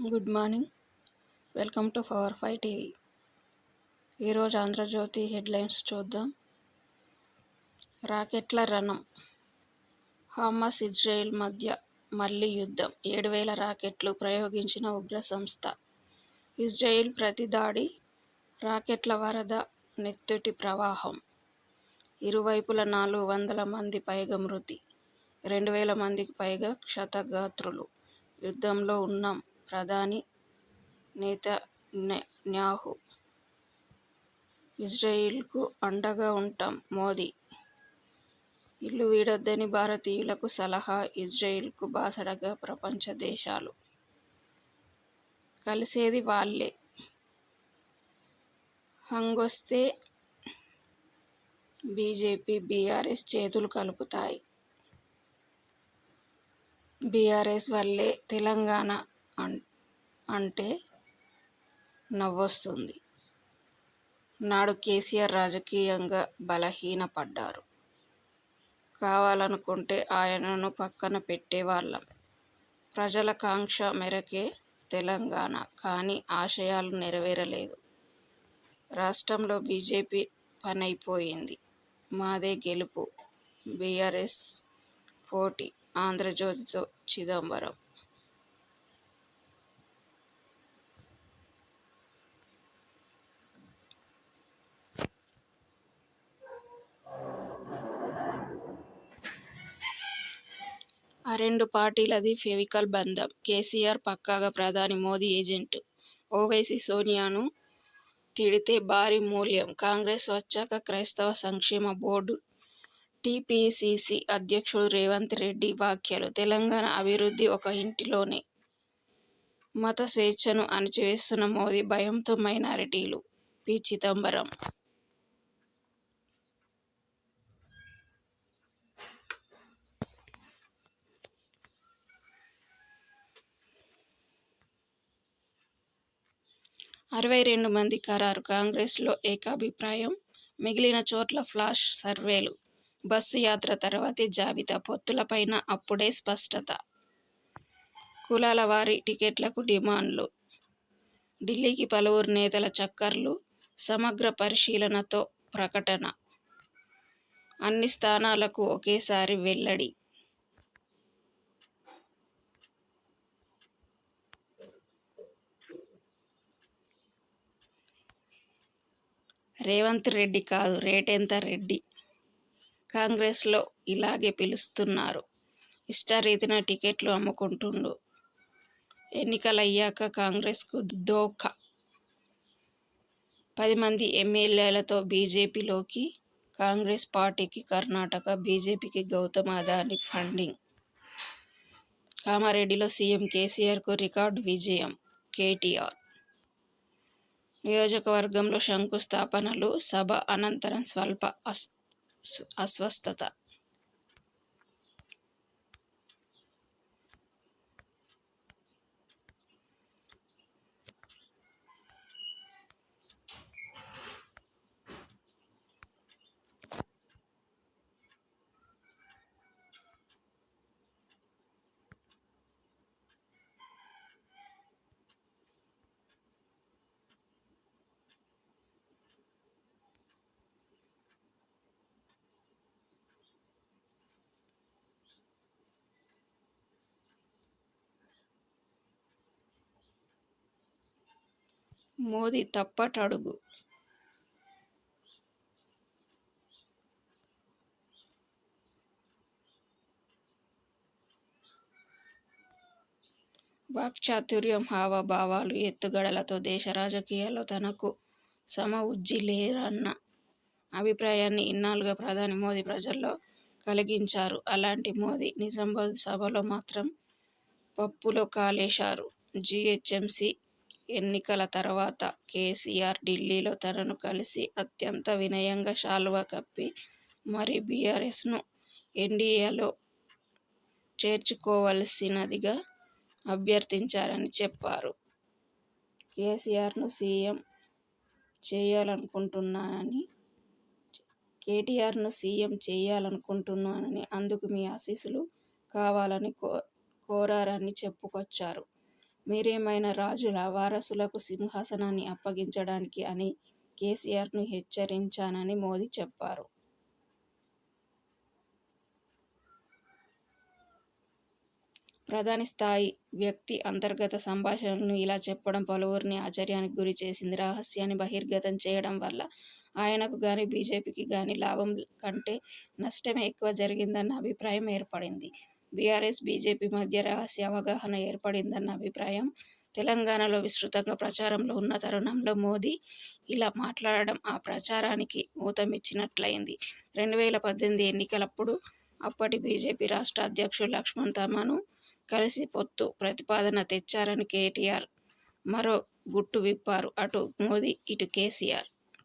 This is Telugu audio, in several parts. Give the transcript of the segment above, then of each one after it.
Good morning. Welcome to power 5 TV. ఈరోజు ఆంధ్రజ్యోతి హెడ్లైన్స్ చూద్దాం. రాకెట్ల రణం, హమాస్ ఇజ్రాయెల్ మధ్య మళ్లీ యుద్ధం. 7,000 రాకెట్లు ప్రయోగించిన ఉగ్ర సంస్థ. ఇజ్రాయెల్ ప్రతిదాడి, రాకెట్ల వరద, నెత్తుటి ప్రవాహం. ఇరువైపులా 400 మంది పైగా మృతి, 2,000 మందికి పైగా క్షతగాత్రులు. యుద్ధంలో ఉన్నాం ప్రధాని నెతన్యాహు. ఇజ్రాయెల్కు అండగా ఉంటాం మోదీ. ఇల్లు వీడొద్దని భారతీయులకు సలహా. ఇజ్రాయెల్కు బాసటగా ప్రపంచ దేశాలు. కలిసేది వాళ్లే. హంగొస్తే బీజేపీ, బీఆర్ఎస్ చేతులు కలుపుతాయి. బీఆర్ఎస్ వల్లే తెలంగాణ అంటే నవ్వొస్తుంది. నాడు కేసీఆర్ రాజకీయంగా బలహీనపడ్డారు. కావాలనుకుంటే ఆయనను పక్కన పెట్టేవాళ్లం. ప్రజల కాంక్ష మేరకే తెలంగాణ. కానీ ఆశయాలు నెరవేరలేదు. రాష్ట్రంలో బీజేపీ పనైపోయింది. మాదే గెలుపు. బీఆర్ఎస్ పోటీ. ఆంధ్రజ్యోతితో చిదంబరం. ఆ రెండు పార్టీలది ఫెవికల్ బంధం. కేసీఆర్ పక్కాగా ప్రధాని మోదీ ఏజెంట్. ఓవైసీ సోనియాను తిడితే భారీ మూల్యం. కాంగ్రెస్ వచ్చాక క్రైస్తవ సంక్షేమ బోర్డు టీపీసీసీ అధ్యక్షుడు రేవంత్ రెడ్డి వ్యాఖ్యలు. తెలంగాణ అభివృద్ధి ఒక ఇంటిలోనే. మత స్వేచ్ఛను అణచివేస్తున్న మోదీ భయంతో మైనారిటీలు. పి. చిదంబరం. అరవై 62 మంది ఖరారు. కాంగ్రెస్లో ఏకాభిప్రాయం. మిగిలిన చోట్ల ఫ్లాష్ సర్వేలు. బస్సు యాత్ర తర్వాతే జాబితా. పొత్తులపైన అప్పుడే స్పష్టత. కులాల వారీ టికెట్లకు డిమాండ్లు. ఢిల్లీకి పలువురు నేతల చక్కర్లు. సమగ్ర పరిశీలనతో ప్రకటన. అన్ని స్థానాలకు ఒకేసారి వెల్లడి. రేవంత్ రెడ్డి కాదు, రేటెంత రెడ్డి. కాంగ్రెస్లో ఇలాగే పిలుస్తున్నారు. ఇష్టారీతిన టికెట్లు అమ్ముకుంటుండు. ఎన్నికలయ్యాక కాంగ్రెస్కు ధోకా. 10 మంది ఎమ్మెల్యేలతో బీజేపీలోకి. కాంగ్రెస్ పార్టీకి కర్ణాటక, బీజేపీకి గౌతమ్ అదానీ ఫండింగ్. కామారెడ్డిలో సీఎం కేసీఆర్కు రికార్డు విజయం. కేటీఆర్ నియోజకవర్గంలో శంకుస్థాపనలు. సభ అనంతరం స్వల్ప అస్వస్థత. మోదీ తప్పటడుగు. వాక్చాతుర్యం, హావభావాలు, ఎత్తుగడలతో దేశ రాజకీయాల్లో తనకు సమవుజ్జీ లేరన్న అభిప్రాయాన్ని ఇన్నాళ్లుగా ప్రధాని మోదీ ప్రజల్లో కలిగించారు. అలాంటి మోదీ నిజామాబాద్ సభలో మాత్రం పప్పులో కాలేశారు. జీహెచ్ఎంసీ ఎన్నికల తర్వాత కేసీఆర్ ఢిల్లీలో తనను కలిసి అత్యంత వినయంగా శాలువా కప్పి మరీ బీఆర్ఎస్ను ఎన్డీఏలో చేర్చుకోవలసినదిగా అభ్యర్థించారని చెప్పారు. కేటీఆర్ను సీఎం చేయాలనుకుంటున్నానని, అందుకు మీ ఆశీస్సులు కావాలని కోరారని చెప్పుకొచ్చారు. మీరేమైనా రాజుల వారసులకు సింహాసనాన్ని అప్పగించడానికి అని కేసీఆర్ను హెచ్చరించానని మోదీ చెప్పారు. ప్రధాని స్థాయి వ్యక్తి అంతర్గత సంభాషణలను ఇలా చెప్పడం పలువురిని ఆశ్చర్యానికి గురి చేసింది. రహస్యాన్ని బహిర్గతం చేయడం వల్ల ఆయనకు గానీ, బీజేపీకి గానీ లాభం కంటే నష్టమే ఎక్కువ జరిగిందన్న అభిప్రాయం ఏర్పడింది. బీఆర్ఎస్, బీజేపీ మధ్య రహస్య అవగాహన ఏర్పడిందన్న అభిప్రాయం తెలంగాణలో విస్తృతంగా ప్రచారంలో ఉన్న తరుణంలో మోదీ ఇలా మాట్లాడడం ఆ ప్రచారానికి ఊతమిచ్చినట్లయింది. 2018 ఎన్నికలప్పుడు అప్పటి బీజేపీ రాష్ట్ర అధ్యక్షుడు లక్ష్మణ్ తమను కలిసి పొత్తు ప్రతిపాదన తెచ్చారని కేటీఆర్ మరో గుట్టు విప్పారు. అటు మోదీ, ఇటు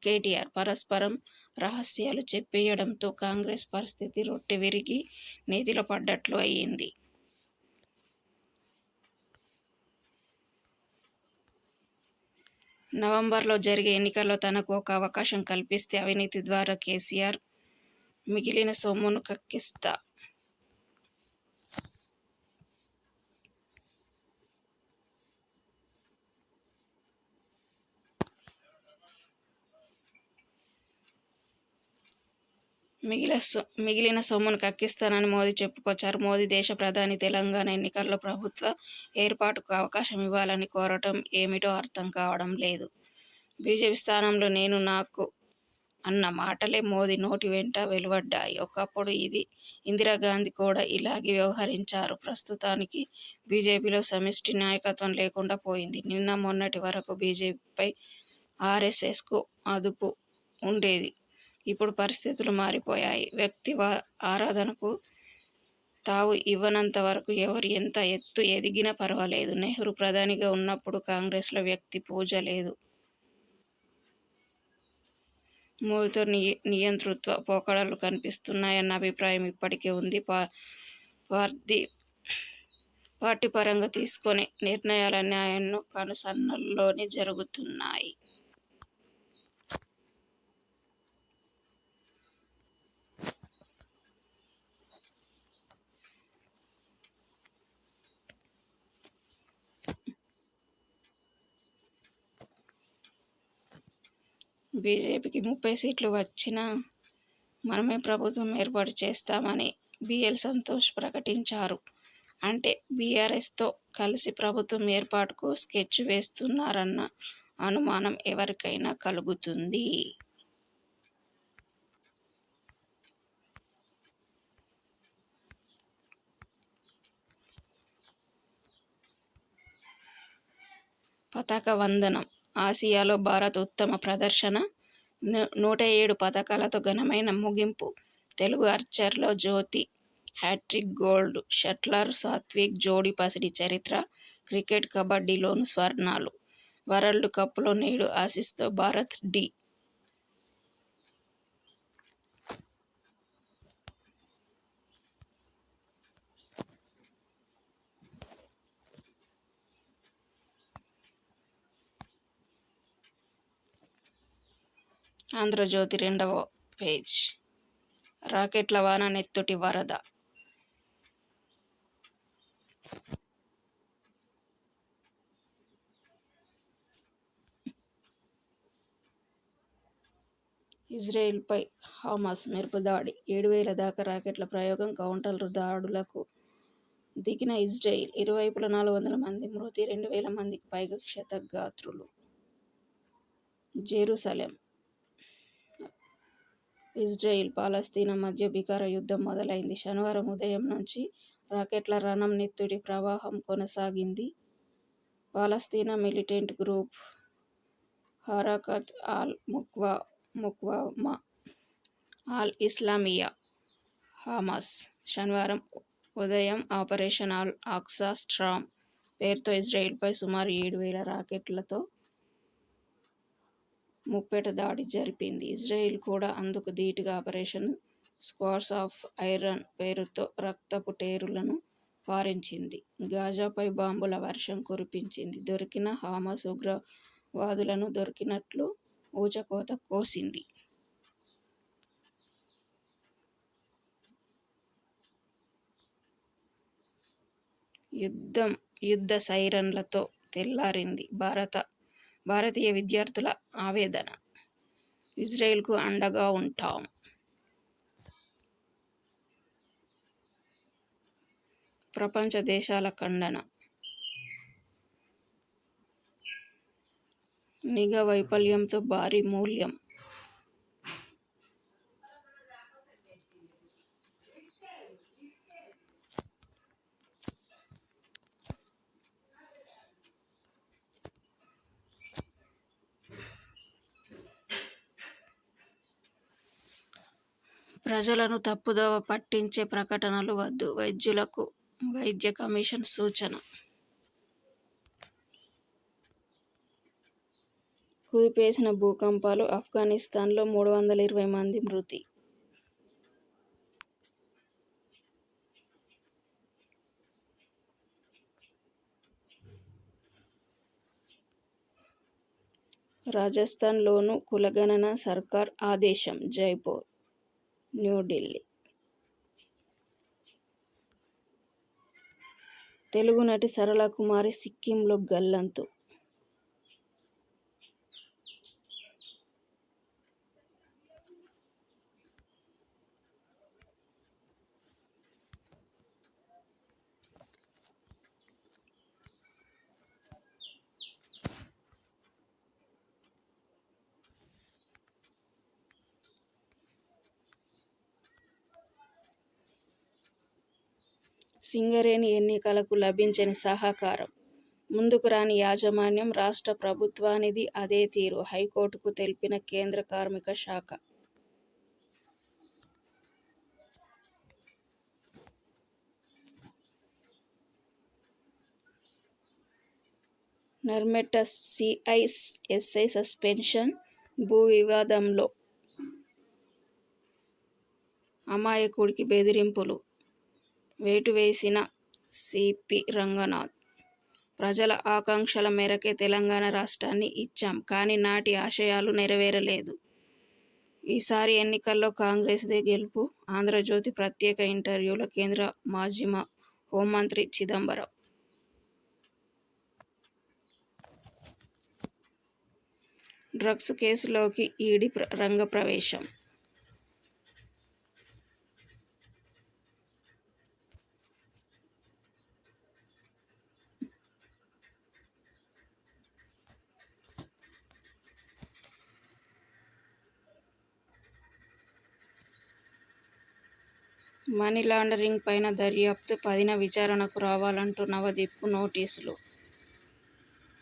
కేటీఆర్ పరస్పరం రహస్యాలు చెప్పేయడంతో కాంగ్రెస్ పరిస్థితి రొట్టె విరిగి నేతిలో పడ్డట్లు అయ్యింది. నవంబర్లో జరిగే ఎన్నికల్లో తనకు ఒక అవకాశం కల్పిస్తే అవినీతి ద్వారా కేసీఆర్ మిగిలిన సొమ్మును కక్కిస్తా, మిగిలిన సొమ్మును కక్కిస్తానని మోదీ చెప్పుకొచ్చారు. మోదీ దేశ ప్రధాని తెలంగాణ ఎన్నికల్లో ప్రభుత్వ ఏర్పాటుకు అవకాశం ఇవ్వాలని కోరటం ఏమిటో అర్థం కావడం లేదు. బీజేపీ స్థానంలో నేను నాకు అన్న మాటలే మోదీ నోటి వెంట వెలువడ్డాయి. ఒకప్పుడు ఇందిరాగాంధీ కూడా ఇలాగే వ్యవహరించారు. ప్రస్తుతానికి బీజేపీలో సమిష్టి నాయకత్వం లేకుండా పోయింది. నిన్న మొన్నటి వరకు బీజేపీపై ఆర్ఎస్ఎస్కు అదుపు ఉండేది. ఇప్పుడు పరిస్థితులు మారిపోయాయి. వ్యక్తి ఆరాధనకు తావు ఇవ్వనంత వరకు ఎవరు ఎంత ఎత్తు ఎదిగినా పర్వాలేదు. నెహ్రూ ప్రధానిగా ఉన్నప్పుడు కాంగ్రెస్లో వ్యక్తి పూజ లేదు. మోదీతో నియంతృత్వ పోకడలు కనిపిస్తున్నాయన్న అభిప్రాయం ఇప్పటికే ఉంది. పార్టీ పరంగా తీసుకునే నిర్ణయాలన్నీ ఆయన్ను కనుసన్నల్లోనే జరుగుతున్నాయి. బీజేపీకి 30 సీట్లు వచ్చినా మనమే ప్రభుత్వం ఏర్పాటు చేస్తామని బిఎల్ సంతోష్ ప్రకటించారు. అంటే బీఆర్ఎస్తో కలిసి ప్రభుత్వం ఏర్పాటుకు స్కెచ్ వేస్తున్నారన్న అనుమానం ఎవరికైనా కలుగుతుంది. పతాక వందనం. ఆసియాలో భారత్ ఉత్తమ ప్రదర్శన, 107 పతకాలతో ఘనమైన ముగింపు. తెలుగు ఆర్చర్లో జ్యోతి హ్యాట్రిక్ గోల్డ్, షట్లర్ సాత్విక్ జోడీ పసిడి చరిత్ర. క్రికెట్, కబడ్డీలోనూ స్వర్ణాలు. వరల్డ్ కప్లో నేడు ఆసీస్తో భారత్ ఢీ. ఆంధ్రజ్యోతి 2వ పేజ్. రాకెట్ల వాన, నెత్తుటి వరద. ఇజ్రాయెల్పై హమాస్ మెరుపుదాడి. 7,000 దాకా రాకెట్ల ప్రయోగం, కౌంటర్ దాడులకు దిగిన ఇజ్రాయెల్. ఇరువైపులా 400 మంది మృతి, 2,000 మందికి పైగా క్షతగాత్రులు. జెరూసలేం. ఇజ్రాయెల్, పాలస్తీనా మధ్య భీకర యుద్ధం మొదలైంది. శనివారం ఉదయం నుంచి రాకెట్ల రణం, నెత్తుటి ప్రవాహం కొనసాగింది. పాలస్తీనా మిలిటెంట్ గ్రూప్ హరకత్ ముక్వామా అల్ ఇస్లామియా హమాస్ శనివారం ఉదయం ఆపరేషన్ అల్ అక్సా స్టార్మ్ పేరుతో ఇజ్రాయెల్పై సుమారు 7,000 రాకెట్లతో ముప్పేట దాడి జరిపింది. ఇజ్రాయెల్ కూడా అందుకు ధీటుగా ఆపరేషన్ స్క్వాడ్స్ ఆఫ్ ఐరన్ పేరుతో రక్తపు టేరులను పారించింది. గాజాపై బాంబుల వర్షం కురిపించింది. దొరికిన హమాస్ ఉగ్రవాదులను దొరికినట్లు ఊచకోత కోసింది. యుద్ధ సైరన్లతో తెల్లారింది భారతీయ విద్యార్థుల ఆవేదన. ఇజ్రాయెల్కు అండగా ఉంటాం. ప్రపంచ దేశాల ఖండన. నిఘా వైఫల్యంతో భారీ మూల్యం. ప్రజలను తప్పుదోవ పట్టించే ప్రకటనలు వద్దు, వైద్యులకు వైద్య కమిషన్ సూచన. కుదిపేసిన భూకంపాలు, ఆఫ్ఘనిస్తాన్లో 320 మంది మృతి. రాజస్థాన్లోనూ కులగణన, సర్కార్ ఆదేశం. జైపూర్, న్యూఢిల్లీ. తెలుగు నటి సరళకుమారి సిక్కింలో గల్లంతు. సింగరేణి ఎన్నికలకు లభించని సహకారం, ముందుకు రాని యాజమాన్యం, రాష్ట్ర ప్రభుత్వానిది అదే తీరు హైకోర్టుకు తెలిపిన కేంద్ర కార్మిక శాఖ. Narmetta CI SI suspension. భూ వివాదంలో అమాయకుడికి బెదిరింపులు, వేటు వేసిన సిపి రంగనాథ్. ప్రజల ఆకాంక్షల మేరకే తెలంగాణ రాష్ట్రాన్ని ఇచ్చాం, కానీ నాటి ఆశయాలు నెరవేరలేదు. ఈసారి ఎన్నికల్లో కాంగ్రెస్దే గెలుపు. ఆంధ్రజ్యోతి ప్రత్యేక ఇంటర్వ్యూలో కేంద్ర మాజీ హోంమంత్రి చిదంబరం. డ్రగ్స్ కేసులోకి ఈడీ రంగప్రవేశం. మనీ లాండరింగ్ పైన దర్యాప్తు 10న విచారణకు రావాలంటూ నవదీప్కు నోటీసులు.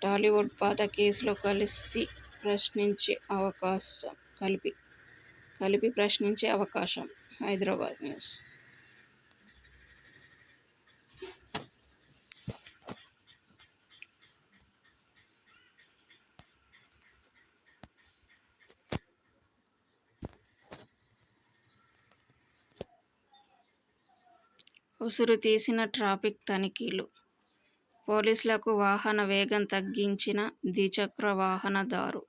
టాలీవుడ్ పాత కేసులో కలిపి ప్రశ్నించే అవకాశం. హైదరాబాద్ న్యూస్. ఉసురు తీసిన ట్రాఫిక్ తనిఖీలు. పోలీసులకు వాహన వేగం తగ్గించిన ద్విచక్ర వాహనదారు.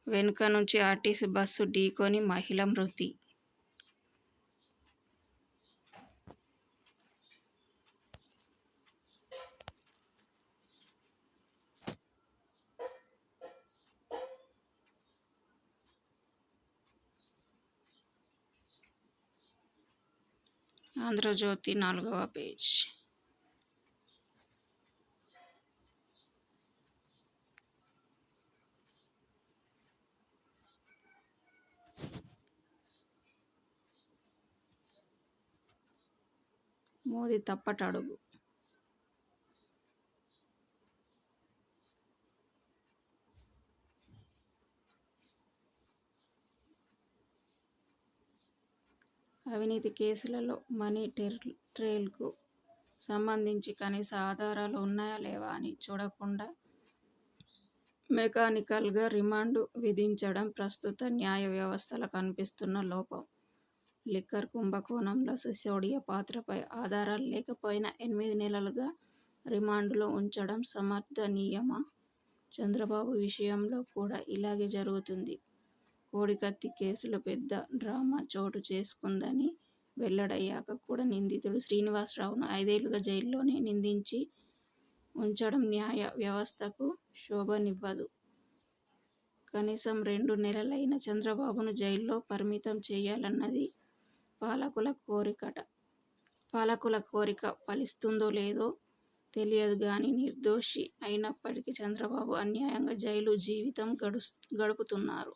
వెనుక నుంచి ఆర్టీసీ బస్సు ఢీకొని మహిళ మృతి. ఆంధ్రజ్యోతి 4వ పేజ్. మోదీ తప్పటడుగు. అవినీతి కేసులలో మనీ ట్రయల్కు సంబంధించి కనీస ఆధారాలు ఉన్నాయా లేవా అని చూడకుండా మెకానికల్గా రిమాండ్ విధించడం ప్రస్తుత న్యాయ వ్యవస్థలో కనిపిస్తున్న లోపం. లిక్కర్ కుంభకోణంలో సిసోడియా పాత్రపై ఆధారాలు లేకపోయినా 8 నెలలుగా రిమాండ్లో ఉంచడం సమర్థనీయమా? చంద్రబాబు విషయంలో కూడా ఇలాగే జరుగుతుంది. కోడికత్తి కేసులో పెద్ద డ్రామా చోటు చేసుకుందని వెల్లడయ్యాక కూడా నిందితుడు శ్రీనివాసరావును 5 ఏళ్లుగా జైల్లోనే నిందించి ఉంచడం న్యాయ వ్యవస్థకు శోభనివ్వదు. కనీసం 2 నెలలైన చంద్రబాబును జైల్లో పరిమితం చేయాలన్నది పాలకుల కోరిక ఫలిస్తుందో లేదో తెలియదు గానీ నిర్దోషి అయినప్పటికీ చంద్రబాబు అన్యాయంగా జైలు జీవితం గడుపుతున్నారు.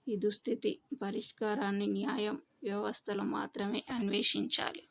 ఈ దుస్థితి పరిష్కారాన్ని న్యాయ వ్యవస్థలో మాత్రమే అన్వేషించాలి.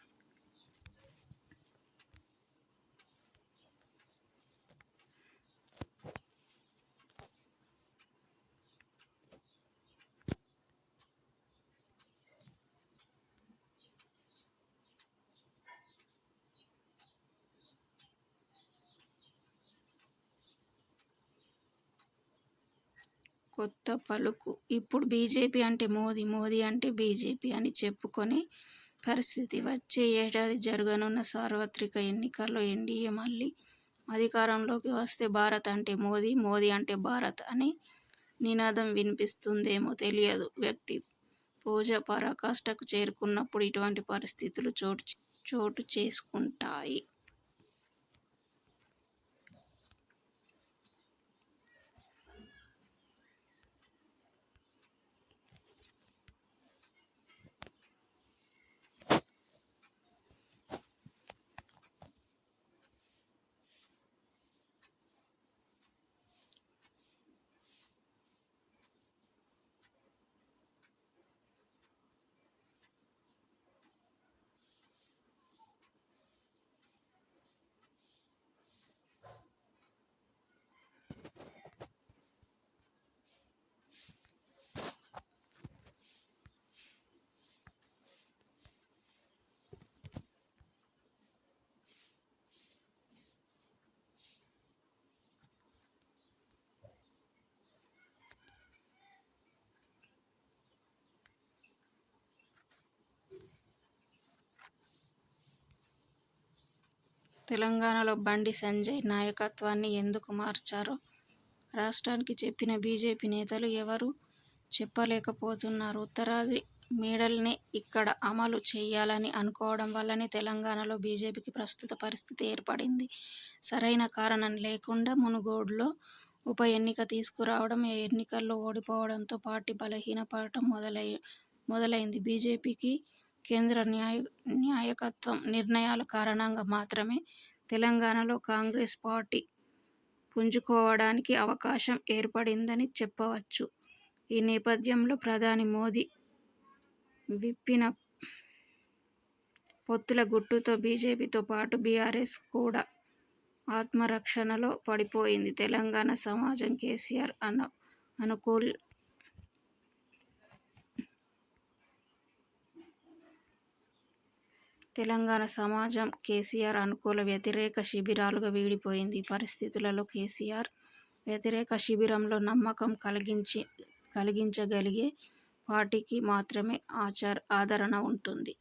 కొత్త పలుకు ఇప్పుడు బీజేపీ అంటే మోదీ, మోదీ అంటే బీజేపీ అని చెప్పుకునే పరిస్థితి. వచ్చే ఏడాది జరగనున్న సార్వత్రిక ఎన్నికల్లో ఎన్డీఏ మళ్లీ అధికారంలోకి వస్తే భారత్ అంటే మోదీ, మోదీ అంటే భారత్ అనే నినాదం వినిపిస్తుందేమో తెలియదు. వ్యక్తి పూజ పరాకాష్ఠకు చేరుకున్నప్పుడు ఇటువంటి పరిస్థితులు చోటు చేసుకుంటాయి. తెలంగాణలో బండి సంజయ్ నాయకత్వాన్ని ఎందుకు మార్చారో రాష్ట్రానికి చెప్పిన బీజేపీ నేతలు ఎవరూ చెప్పలేకపోతున్నారు. ఉత్తరాది మోడల్నే ఇక్కడ అమలు చేయాలని అనుకోవడం వల్లనే తెలంగాణలో బీజేపీకి ప్రస్తుత పరిస్థితి ఏర్పడింది. సరైన కారణం లేకుండా మునుగోడులో ఉప ఎన్నిక తీసుకురావడం, ఆ ఎన్నికల్లో ఓడిపోవడంతో పార్టీ బలహీనపడటం మొదలైంది. బీజేపీకి కేంద్ర నాయకత్వం నిర్ణయాల కారణంగా మాత్రమే తెలంగాణలో కాంగ్రెస్ పార్టీ పుంజుకోవడానికి అవకాశం ఏర్పడిందని చెప్పవచ్చు. ఈ నేపథ్యంలో ప్రధాని మోదీ విప్పిన పొత్తుల గుట్టుతో బీజేపీతో పాటు బీఆర్ఎస్ కూడా ఆత్మరక్షణలో పడిపోయింది. తెలంగాణ సమాజం కేసీఆర్ అనుకూల, వ్యతిరేక శిబిరాలుగా విడిపోయింది. ఈ పరిస్థితులలో కేసీఆర్ వ్యతిరేక శిబిరంలో నమ్మకం కలిగించగలిగే పార్టీకి మాత్రమే ఆదరణ ఉంటుంది.